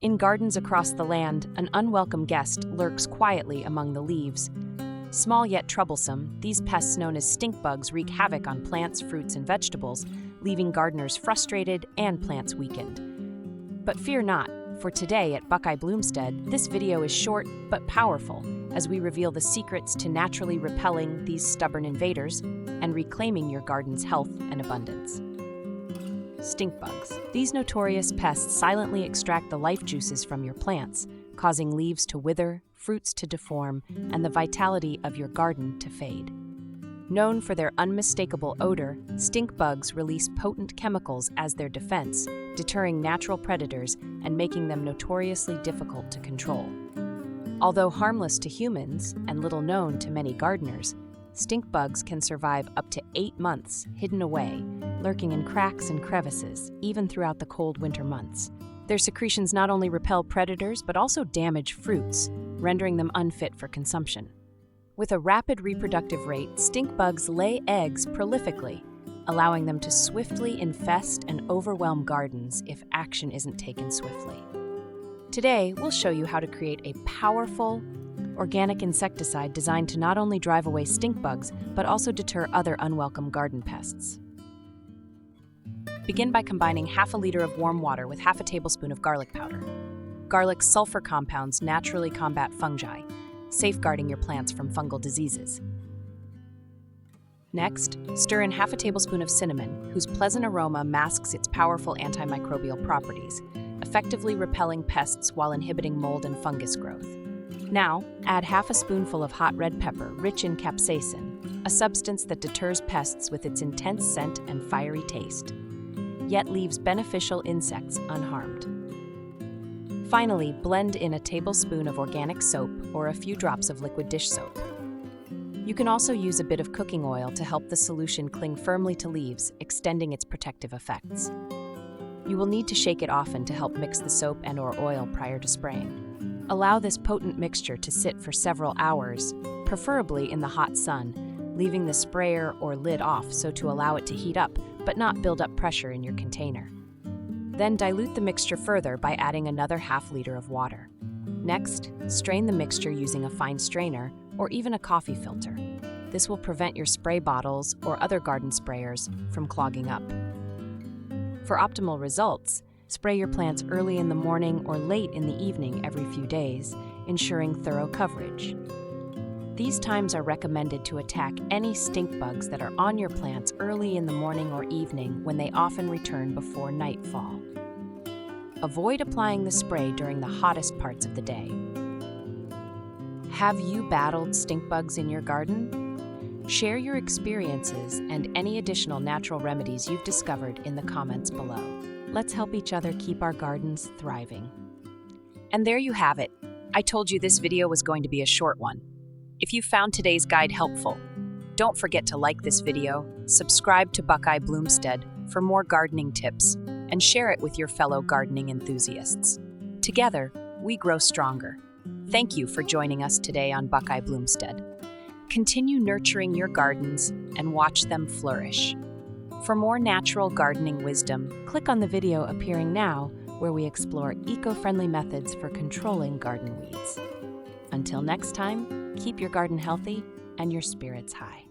In gardens across the land, an unwelcome guest lurks quietly among the leaves. Small yet troublesome, these pests known as stink bugs wreak havoc on plants, fruits, and vegetables, leaving gardeners frustrated and plants weakened. But fear not, for today at Buckeye Bloomstead, this video is short but powerful as we reveal the secrets to naturally repelling these stubborn invaders and reclaiming your garden's health and abundance. Stink bugs. These notorious pests silently extract the life juices from your plants, causing leaves to wither, fruits to deform, and the vitality of your garden to fade. Known for their unmistakable odor, stink bugs release potent chemicals as their defense, deterring natural predators and making them notoriously difficult to control. Although harmless to humans and little known to many gardeners, stink bugs can survive up to 8 months hidden away, lurking in cracks and crevices, even throughout the cold winter months. Their secretions not only repel predators but also damage fruits, rendering them unfit for consumption. With a rapid reproductive rate, stink bugs lay eggs prolifically, allowing them to swiftly infest and overwhelm gardens if action isn't taken swiftly. Today, we'll show you how to create a powerful, organic insecticide designed to not only drive away stink bugs, but also deter other unwelcome garden pests. Begin by combining half a liter of warm water with half a tablespoon of garlic powder. Garlic's sulfur compounds naturally combat fungi, safeguarding your plants from fungal diseases. Next, stir in half a tablespoon of cinnamon, whose pleasant aroma masks its powerful antimicrobial properties, effectively repelling pests while inhibiting mold and fungus growth. Now, add half a spoonful of hot red pepper, rich in capsaicin, a substance that deters pests with its intense scent and fiery taste, yet leaves beneficial insects unharmed. Finally, blend in a tablespoon of organic soap or a few drops of liquid dish soap. You can also use a bit of cooking oil to help the solution cling firmly to leaves, extending its protective effects. You will need to shake it often to help mix the soap and/or oil prior to spraying. Allow this potent mixture to sit for several hours, preferably in the hot sun, leaving the sprayer or lid off so to allow it to heat up, but not build up pressure in your container. Then dilute the mixture further by adding another half liter of water. Next, strain the mixture using a fine strainer or even a coffee filter. This will prevent your spray bottles or other garden sprayers from clogging up. For optimal results, spray your plants early in the morning or late in the evening every few days, ensuring thorough coverage. These times are recommended to attack any stink bugs that are on your plants early in the morning or evening when they often return before nightfall. Avoid applying the spray during the hottest parts of the day. Have you battled stink bugs in your garden? Share your experiences and any additional natural remedies you've discovered in the comments below. Let's help each other keep our gardens thriving. And there you have it. I told you this video was going to be a short one. If you found today's guide helpful, don't forget to like this video, subscribe to Buckeye Bloomstead for more gardening tips, and share it with your fellow gardening enthusiasts. Together, we grow stronger. Thank you for joining us today on Buckeye Bloomstead. Continue nurturing your gardens and watch them flourish. For more natural gardening wisdom, click on the video appearing now where we explore eco-friendly methods for controlling garden weeds. Until next time, keep your garden healthy and your spirits high.